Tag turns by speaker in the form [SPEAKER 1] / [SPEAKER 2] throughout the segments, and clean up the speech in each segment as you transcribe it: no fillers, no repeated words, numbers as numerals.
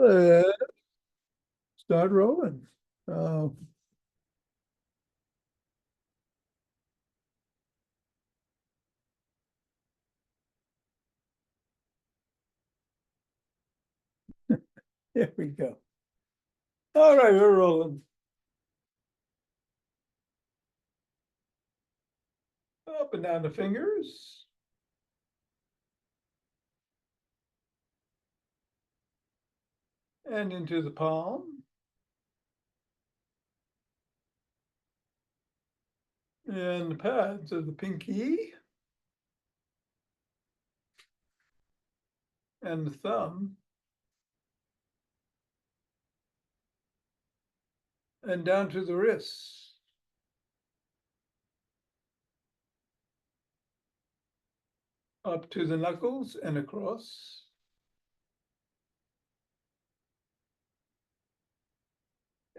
[SPEAKER 1] Let's start rolling. Uh, Here we go. All right, we're rolling. Up and down the fingers. And into the palm. And the pads of the pinky. And the thumb. And down to the wrists. Up to the knuckles and across.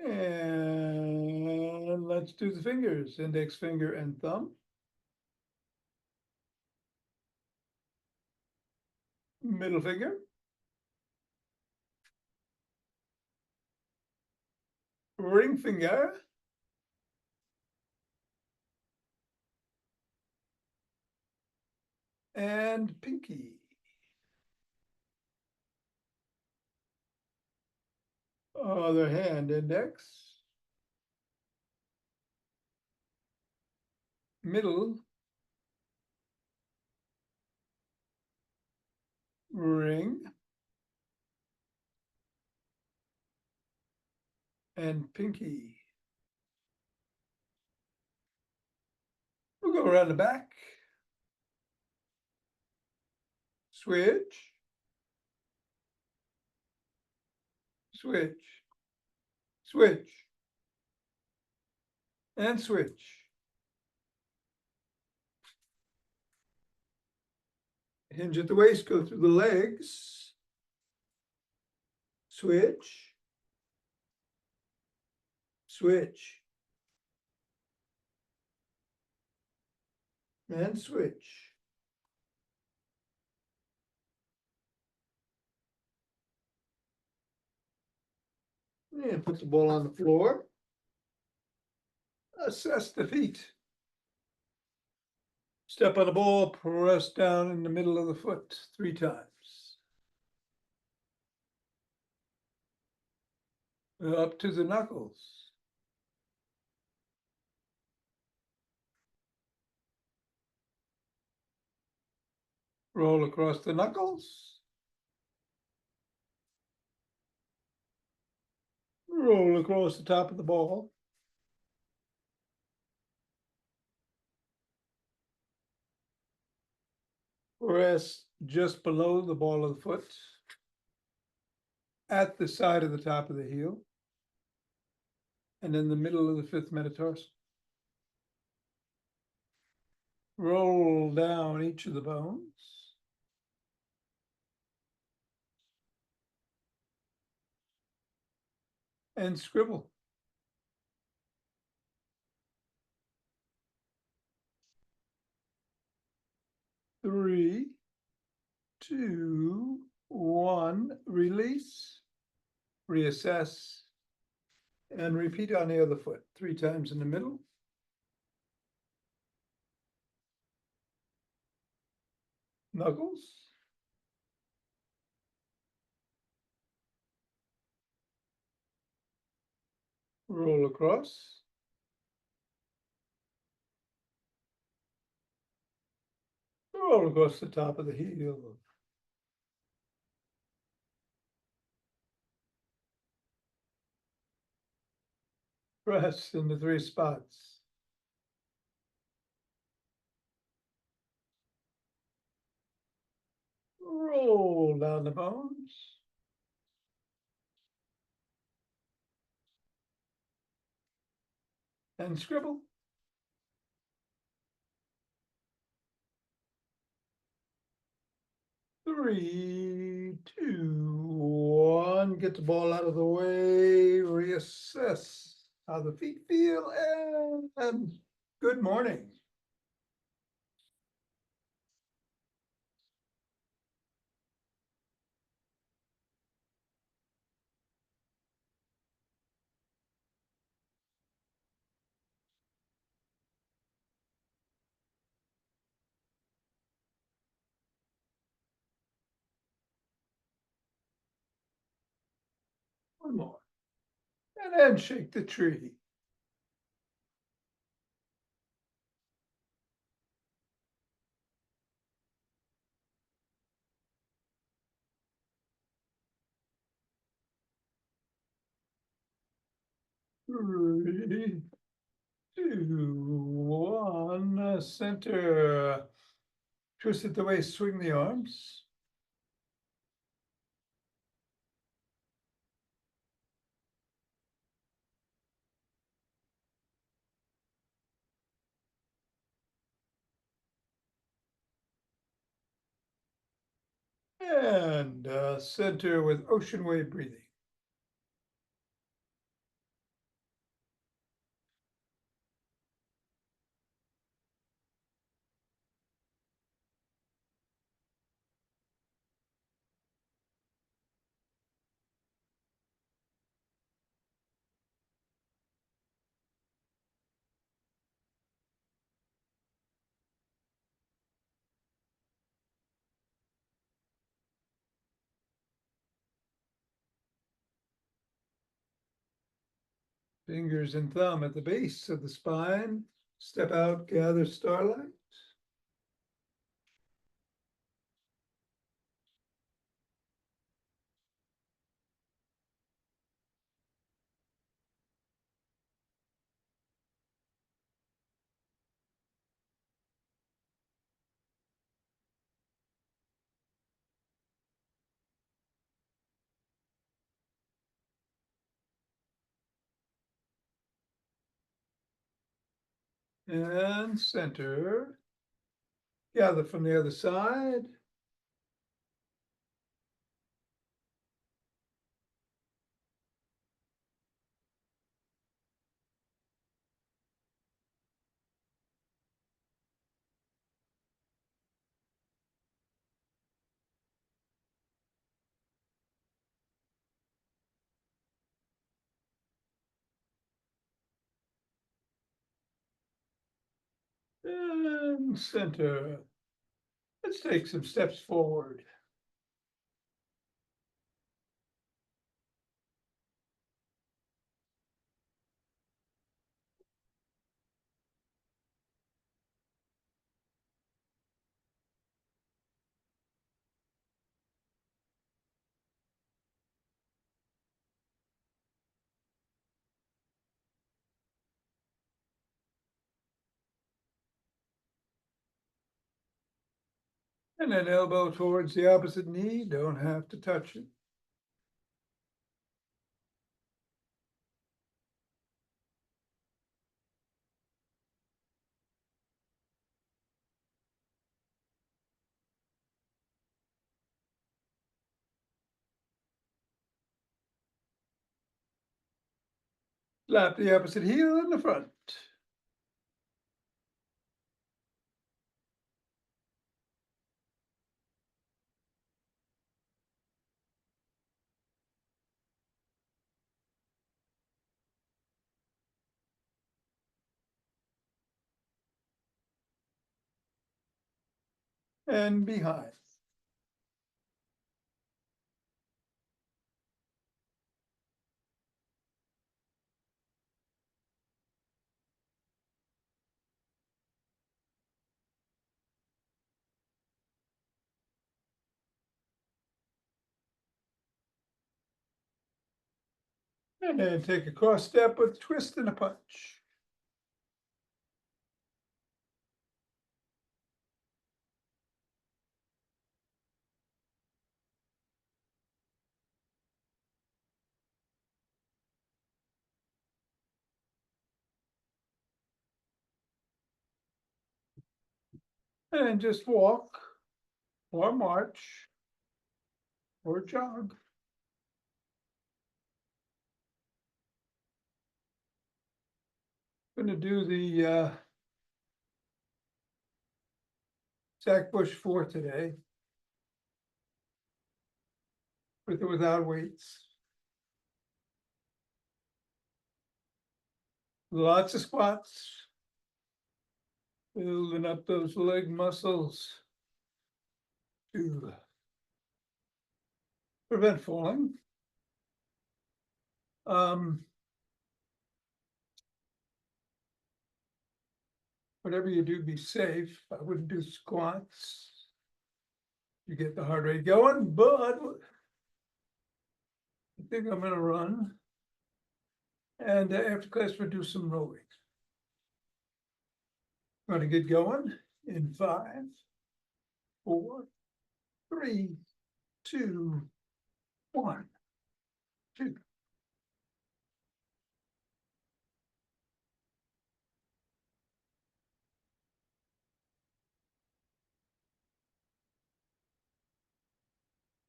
[SPEAKER 1] And let's do the fingers, index finger and thumb. Middle finger. Ring finger. And pinky. Other hand, index. Middle. Ring. And pinky. We'll go around the back. Switch. Switch. Switch. And switch. Hinge at the waist, go through the legs. Switch. Switch. And switch. And put the ball on the floor. Assess the feet. Step on the ball, press down in the middle of the foot 3 times. Up to the knuckles. Roll across the knuckles. Roll across the top of the ball. Rest just below the ball of the foot. At the side of the top of the heel. And in the middle of the 5th metatarsal. Roll down each of the bones. And scribble. 3, 2, 1, release, reassess, and repeat on the other foot 3 times in the middle. Knuckles. Roll across. Roll across the top of the heel. Press in the 3 spots. Roll down the bones. And scribble. 3, 2, 1. Get the ball out of the way. Reassess how the feet feel. And good morning. One more. And then shake the tree. Three, two, one, center. Twist it the way, swing the arms. And center with ocean wave breathing. Fingers and thumb at the base of the spine. Step out, gather starlight. And center. Gather from the other side. And center. Let's take some steps forward. And then elbow towards the opposite knee. Don't have to touch it. Slap the opposite heel in the front. And behind. And then take a cross step with twist and a punch. And just walk or march or jog. Going to do the Zach Bush 4 today, with or without weights. Lots of squats, building up those leg muscles to prevent falling. Whatever you do, be safe. I wouldn't do squats. You get the heart rate going, but I think I'm gonna run. And after class, we'll do some rowing. Want to get going in 5, 4, 3, 2, 1, 2.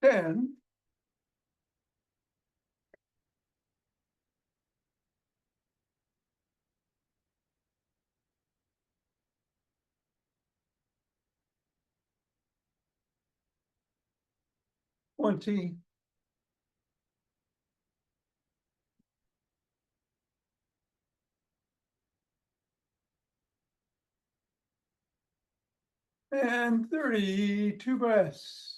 [SPEAKER 1] Ten, 20, and 30. 2 breaths.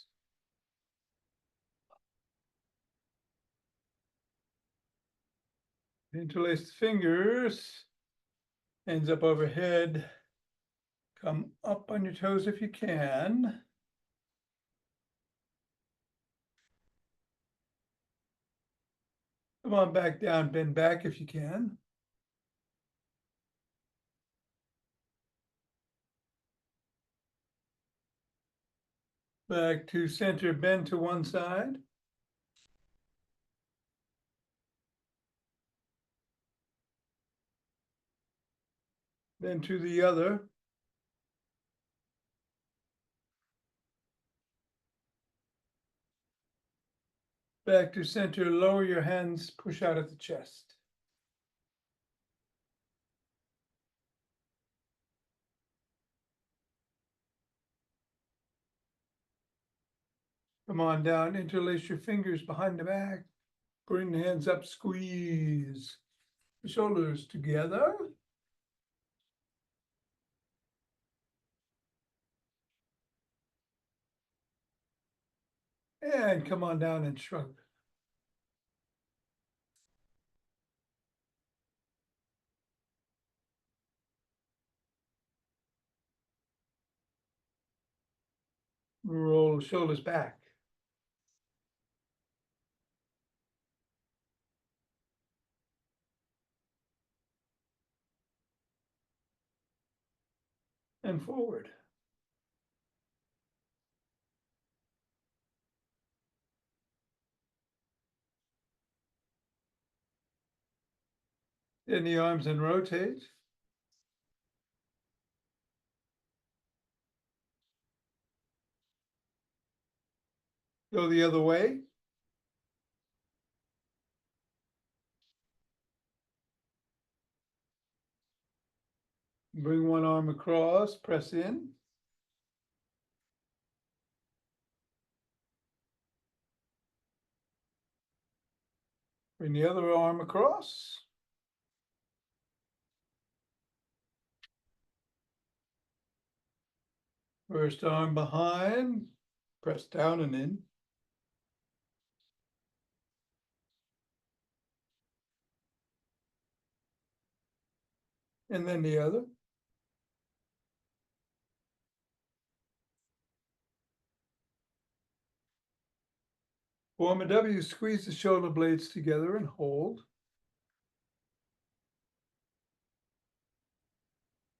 [SPEAKER 1] Interlace the fingers, hands up overhead. Come up on your toes if you can. Come on back down, bend back if you can. Back to center, bend to one side. Then to the other. Back to center, lower your hands, push out at the chest. Come on down, interlace your fingers behind the back. Bring the hands up, squeeze the shoulders together. And come on down and shrug. Roll the shoulders back. And forward. Bend the arms and rotate. Go the other way. Bring one arm across, press in. Bring the other arm across. First arm behind, press down and in. And then the other. Form a W, squeeze the shoulder blades together and hold.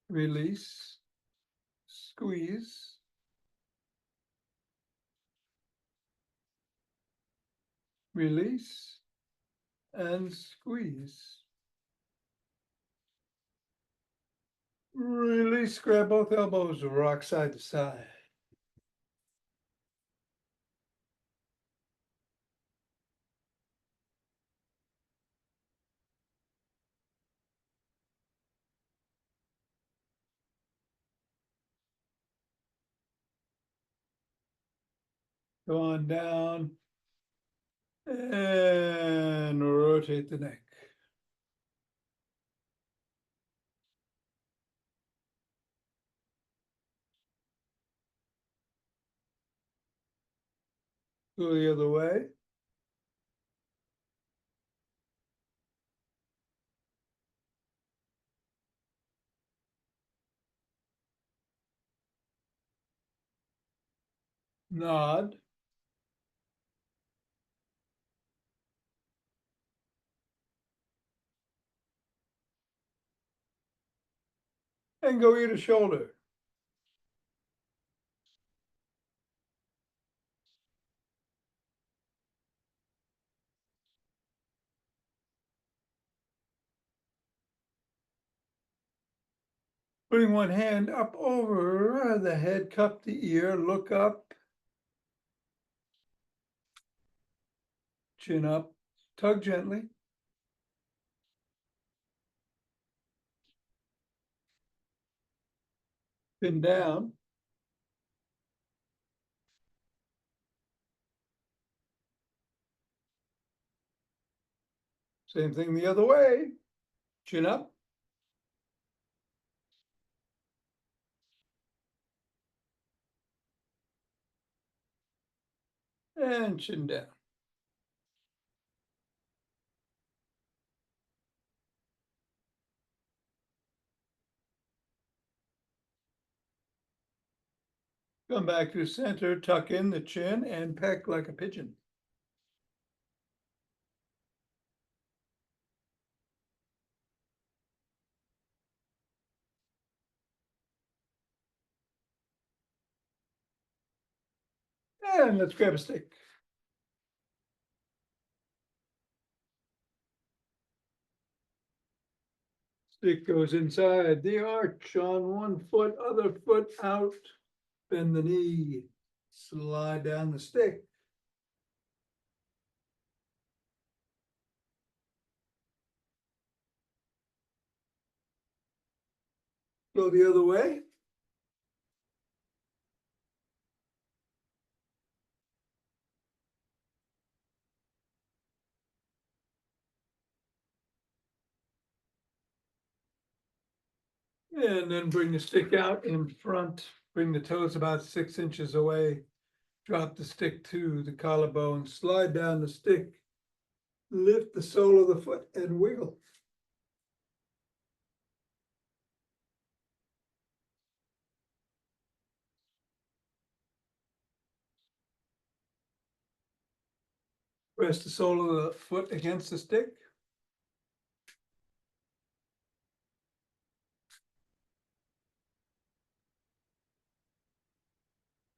[SPEAKER 1] Release, squeeze. Release and squeeze. Release, grab both elbows, rock side to side. Go on down and rotate the neck. Go the other way. nod, and go ear to shoulder. Putting one hand up over the head, cup the ear, look up, chin up, tug gently. Pin down. Same thing the other way. Chin up. And chin down. Come back to center, tuck in the chin and peck like a pigeon. And let's grab a stick. Stick goes inside the arch on one foot, other foot out. Bend the knee, slide down the stick. Go the other way. And then bring the stick out in front, bring the toes about 6 inches away. Drop the stick to the collarbone, slide down the stick, lift the sole of the foot and wiggle. Press the sole of the foot against the stick.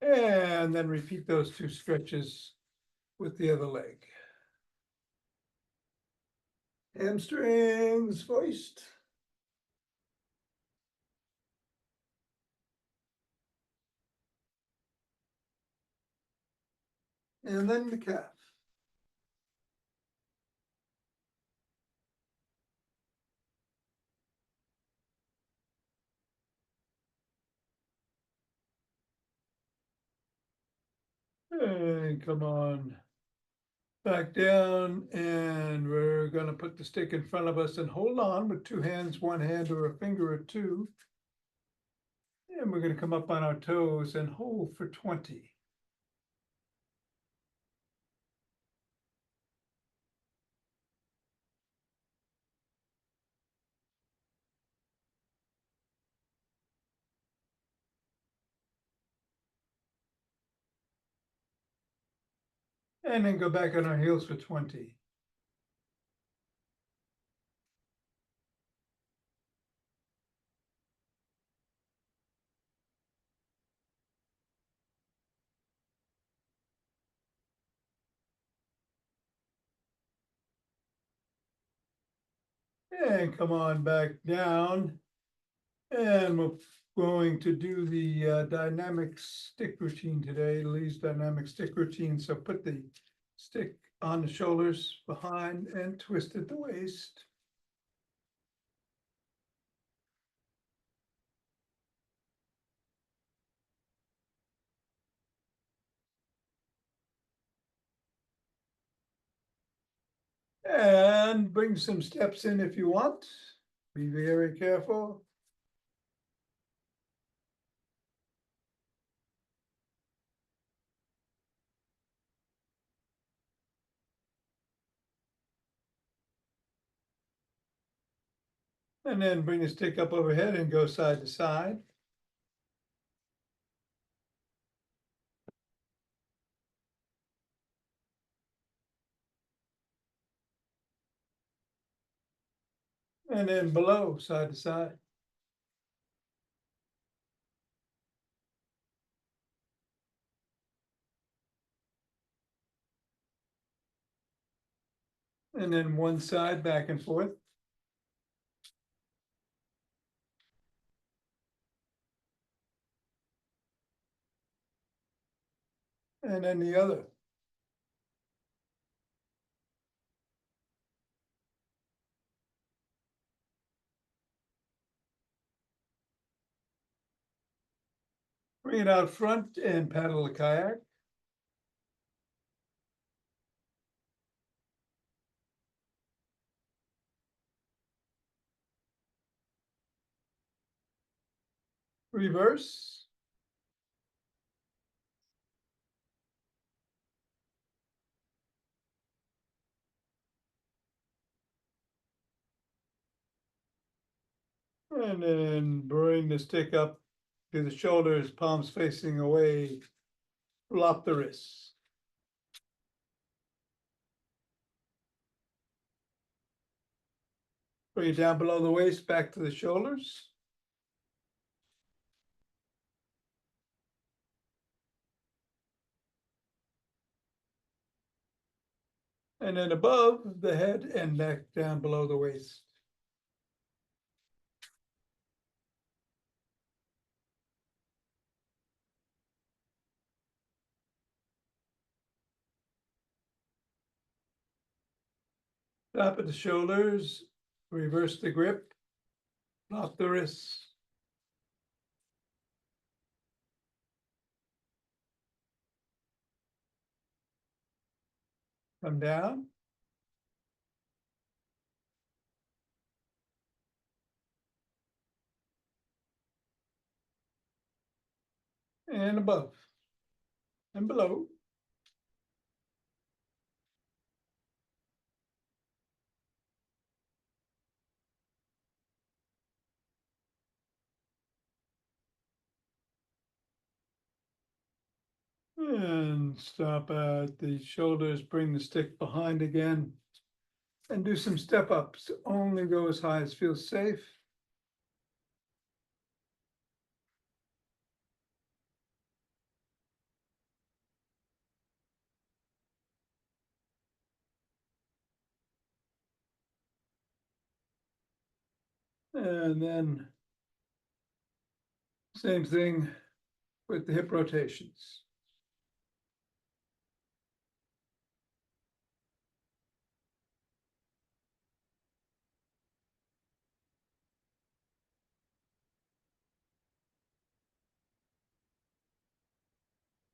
[SPEAKER 1] And then repeat those 2 stretches with the other leg. Hamstrings first. And then the calf. And come on back down, and we're gonna put the stick in front of us and hold on with 2 hands, 1 hand or a finger or 2. And we're gonna come up on our toes and hold for 20. And then go back on our heels for 20. And come on back down. And we're going to do the dynamic stick routine today, Lee's dynamic stick routine. So put the stick on the shoulders behind and twist at the waist. And bring some steps in if you want. Be very careful. And then bring the stick up overhead and go side to side. And then below, side to side. And then one side back and forth. And then the other. Bring it out front and paddle the kayak. Reverse. And then bring the stick up to the shoulders, palms facing away. Flop the wrists. Bring it down below the waist, back to the shoulders. And then above the head and neck, down below the waist. Top of the shoulders, reverse the grip, flop the wrists. Come down. And above. And below. And stop at the shoulders, bring the stick behind again. And do some step ups, only go as high as feels safe. And then same thing with the hip rotations.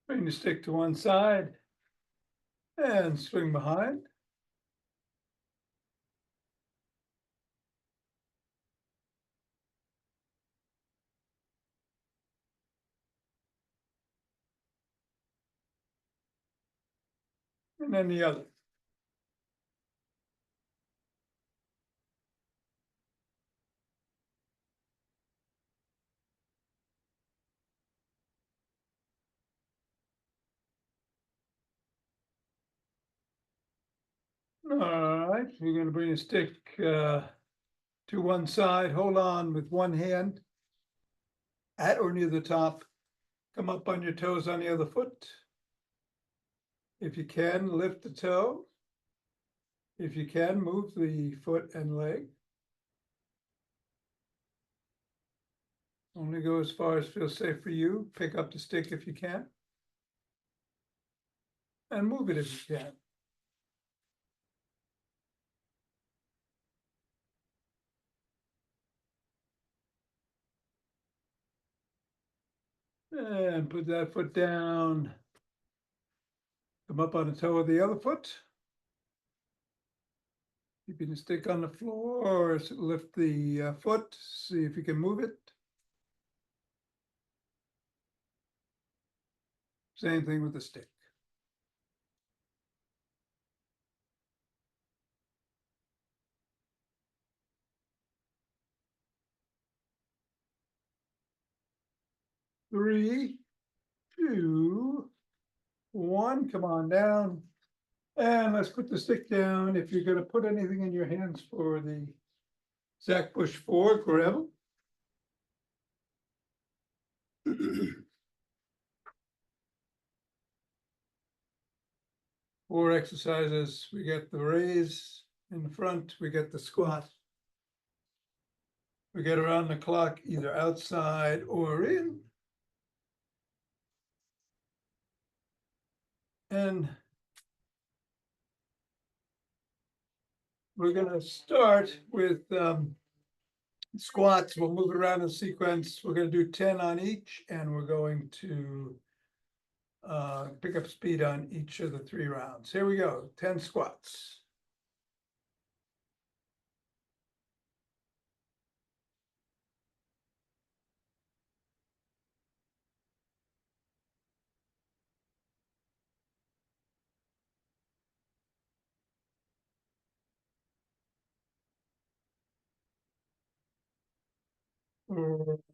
[SPEAKER 1] Bring the stick to one side and swing behind. And then the other. All right, we're going to bring the stick to one side, hold on with one hand at or near the top. Come up on your toes on the other foot. If you can, lift the toe. If you can, move the foot and leg. Only go as far as feels safe for you. Pick up the stick if you can. And move it if you can. And put that foot down. Come up on the toe of the other foot. Keeping the stick on the floor, or lift the foot, see if you can move it. Same thing with the stick. Three, two, one, come on down. And let's put the stick down. If you're gonna put anything in your hands for the Zach Bush 4, gravel. 4 exercises. We get the raise in the front, we get the squat. We get around the clock, either outside or in. And we're gonna start with squats. We'll move it around in sequence. We're gonna do 10 on each, and we're going to pick up speed on each of the 3 rounds. Here we go, 10 squats.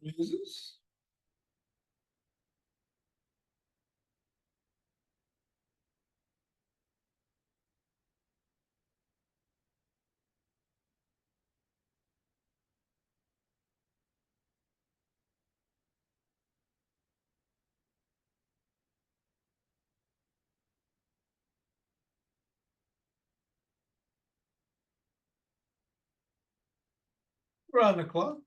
[SPEAKER 1] Raises. Around the clock.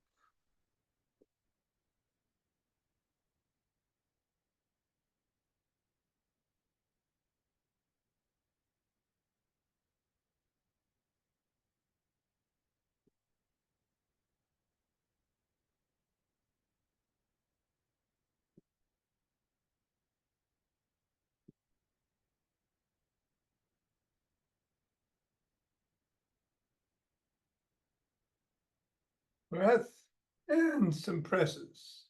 [SPEAKER 1] Breath and some presses.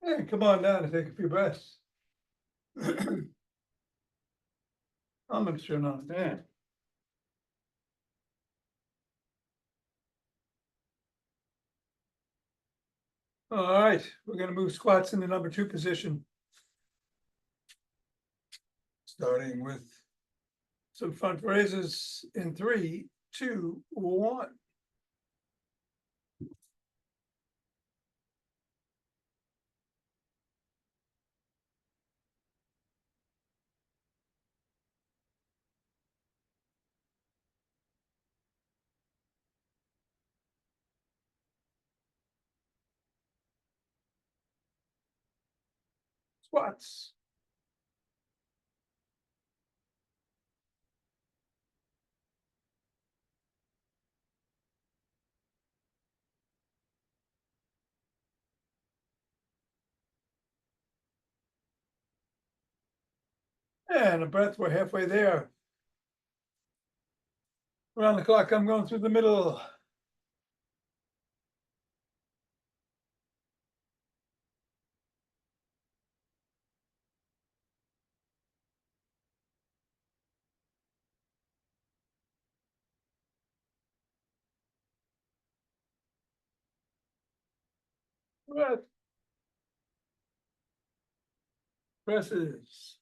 [SPEAKER 1] And come on down and take a few breaths. I'm gonna turn on a fan. All right, we're gonna move squats in the number 2 position. Starting with some front raises in 3, 2, 1. Squats. And a breath, we're halfway there. Around the clock, I'm going through the middle. Breath. Presses.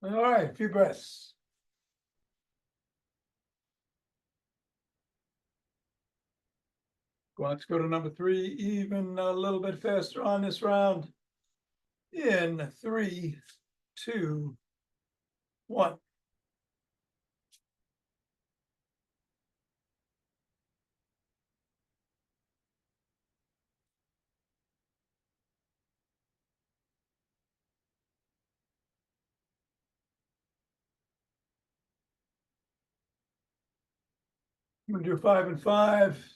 [SPEAKER 1] All right, a few breaths. Squats go to number 3, even a little bit faster on this round. In 3, 2, 1. I'm gonna do 5 and 5.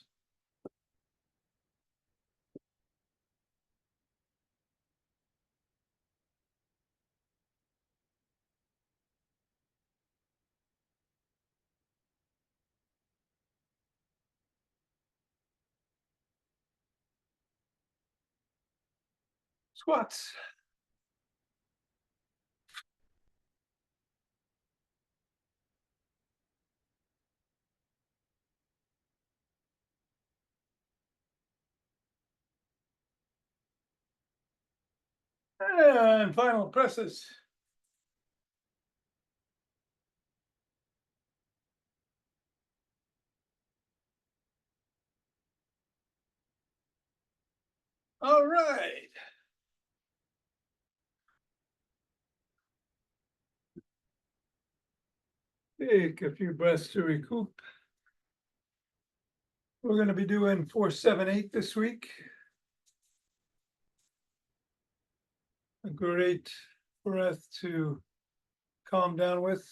[SPEAKER 1] Squats. And final presses. All right. Take a few breaths to recoup. We're going to be doing 478 this week. A great breath to calm down with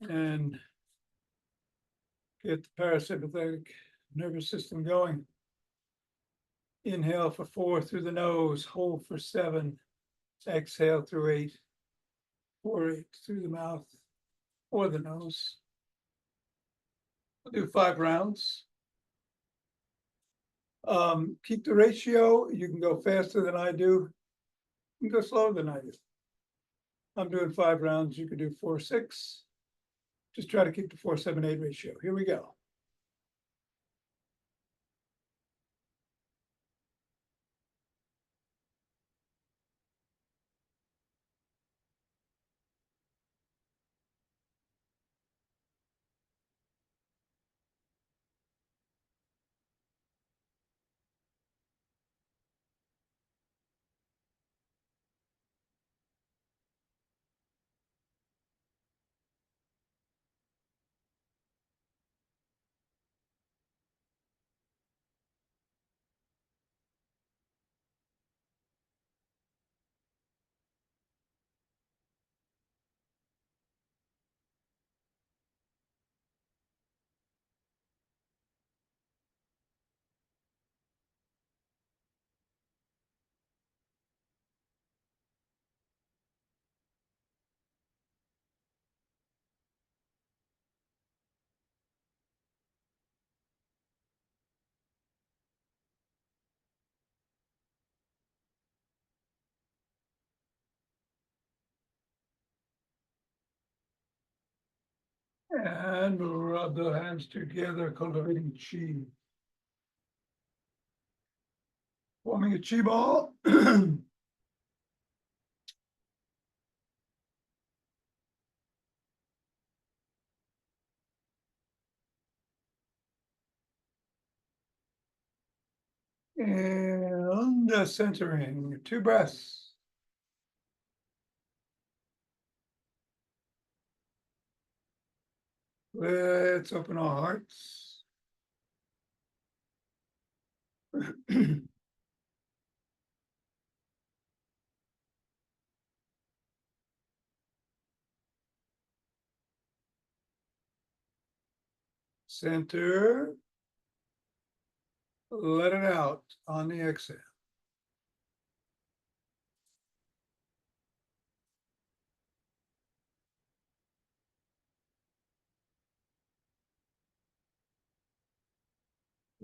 [SPEAKER 1] and get the parasympathetic nervous system going. Inhale for 4 through the nose, hold for 7, exhale through 8, 4, 8 through the mouth or the nose. We'll do 5 rounds. Keep the ratio. You can go faster than I do. You can go slower than I do. I'm doing 5 rounds. You could do 4, 6. Just try to keep the 4, 7, 8 ratio. Here we go. And rub the hands together, cultivating chi. Forming a chi ball. And centering, 2 breaths. Let's open our hearts. Center. Let it out on the exhale.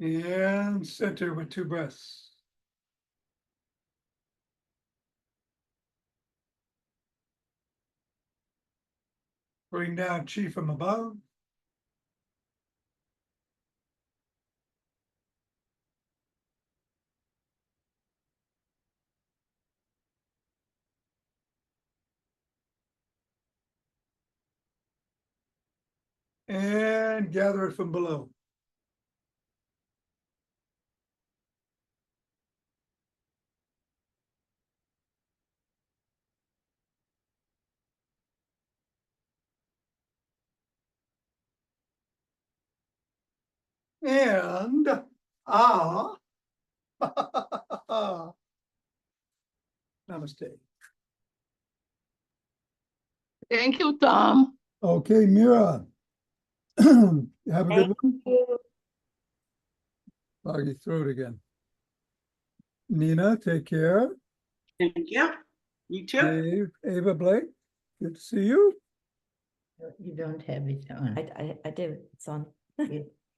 [SPEAKER 1] And center with 2 breaths. Bring down chi from above. And gather it from below. And namaste.
[SPEAKER 2] Thank you, Thom.
[SPEAKER 1] Okay, Mira. Have a good one. Foggy throat again. Nina, take care.
[SPEAKER 2] Thank you. You too.
[SPEAKER 1] Dave, Ava, Blake, good to see you.
[SPEAKER 3] You don't have it on.
[SPEAKER 4] I do, it's on.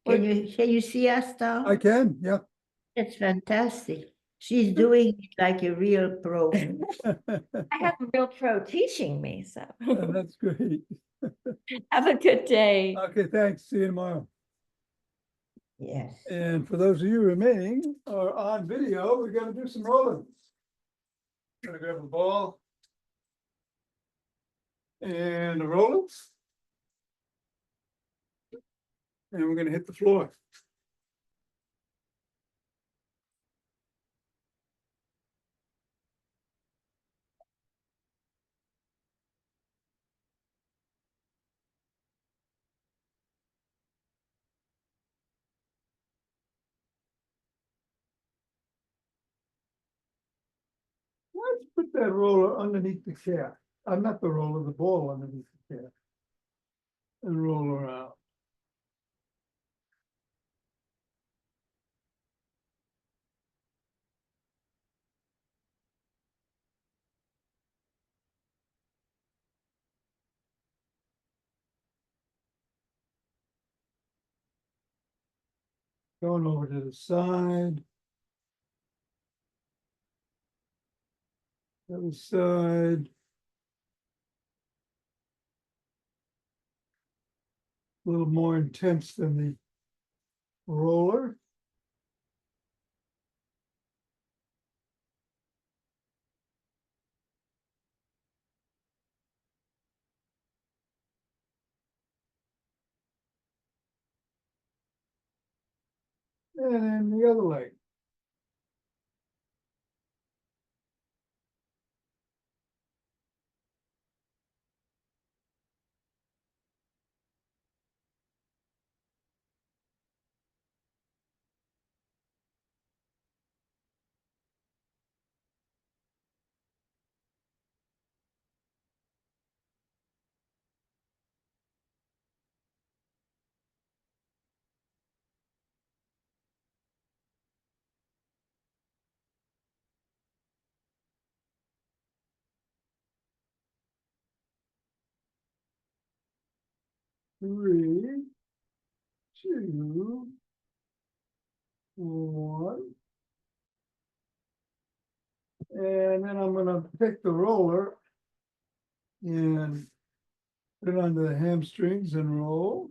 [SPEAKER 3] Can you see us though?
[SPEAKER 1] I can, yeah.
[SPEAKER 3] It's fantastic. She's doing it like a real pro.
[SPEAKER 4] I have a real pro teaching me, so
[SPEAKER 1] That's great.
[SPEAKER 4] have a good day.
[SPEAKER 1] Okay, thanks. See you tomorrow.
[SPEAKER 3] Yes.
[SPEAKER 1] And for those of you remaining or on video, we're gonna do some rolling. Gonna grab a ball. And a roller. And we're gonna hit the floor. Let's put that roller underneath the cat. Not the roller, the ball underneath the cat. And roll around. Going over to the side. Other side. A little more intense than the roller. And then the other leg. Three, two, one. And then I'm gonna pick the roller and put it under the hamstrings and roll.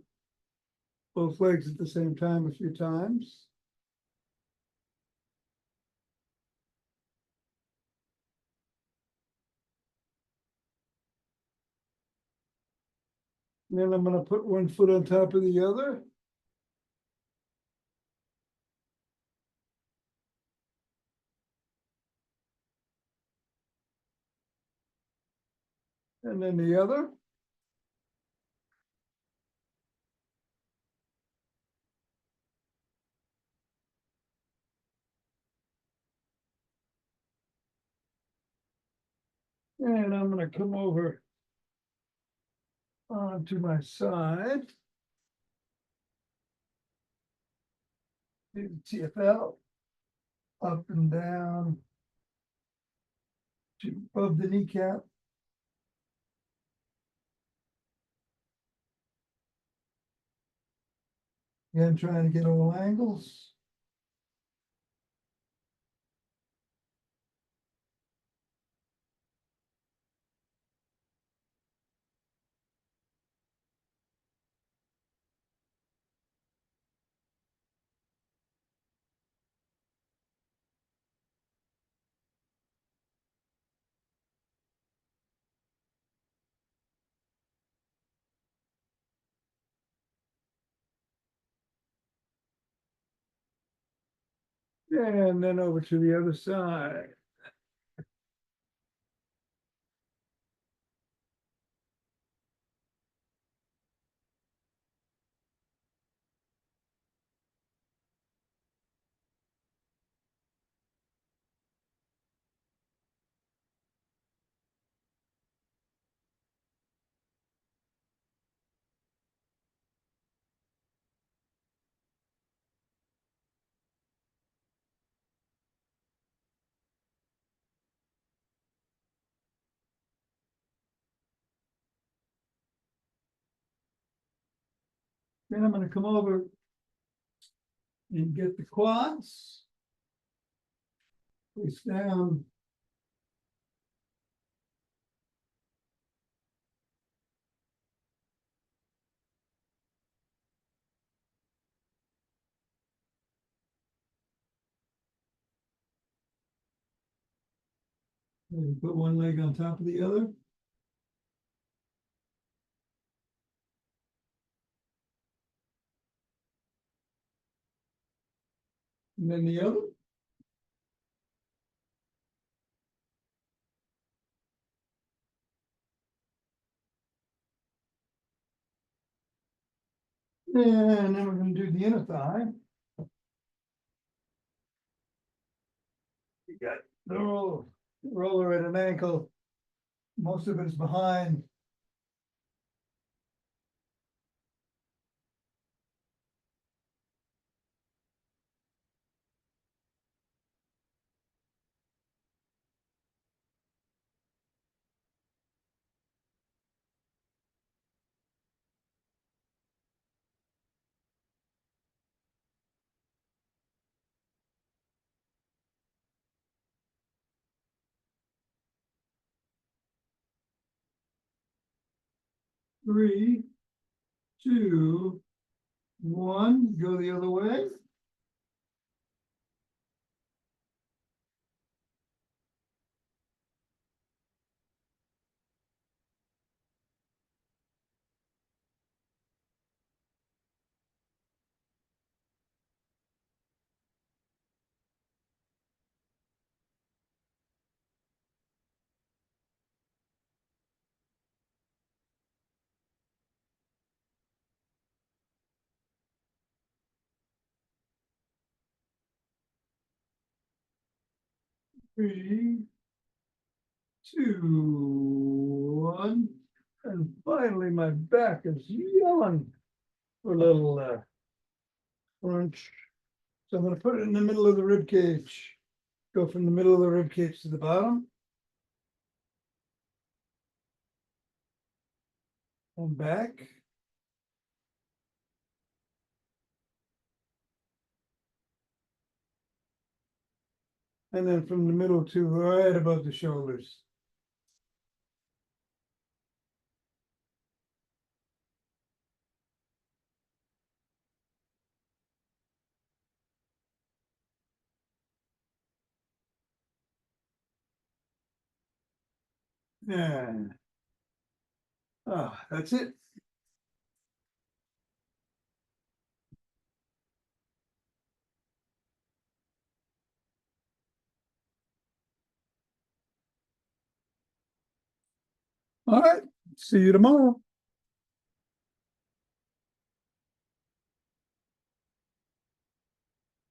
[SPEAKER 1] Both legs at the same time a few times. And then I'm gonna put one foot on top of the other. And then the other. And I'm gonna come over onto my side. Do the TFL. Up and down. To above the kneecap. Again, trying to get all angles. And then over to the other side. Then I'm gonna come over and get the quads. Face down. And put one leg on top of the other. And then the other. And then we're gonna do the inner thigh. You got the roller at an ankle. Most of it is behind. Three, two, one, go the other way. Three, two, one, and finally my back is yelling for a little crunch. So I'm gonna put it in the middle of the rib cage. Go from the middle of the rib cage to the bottom. And back. And then from the middle to right above the shoulders. Yeah. Oh, that's it. All right, see you tomorrow.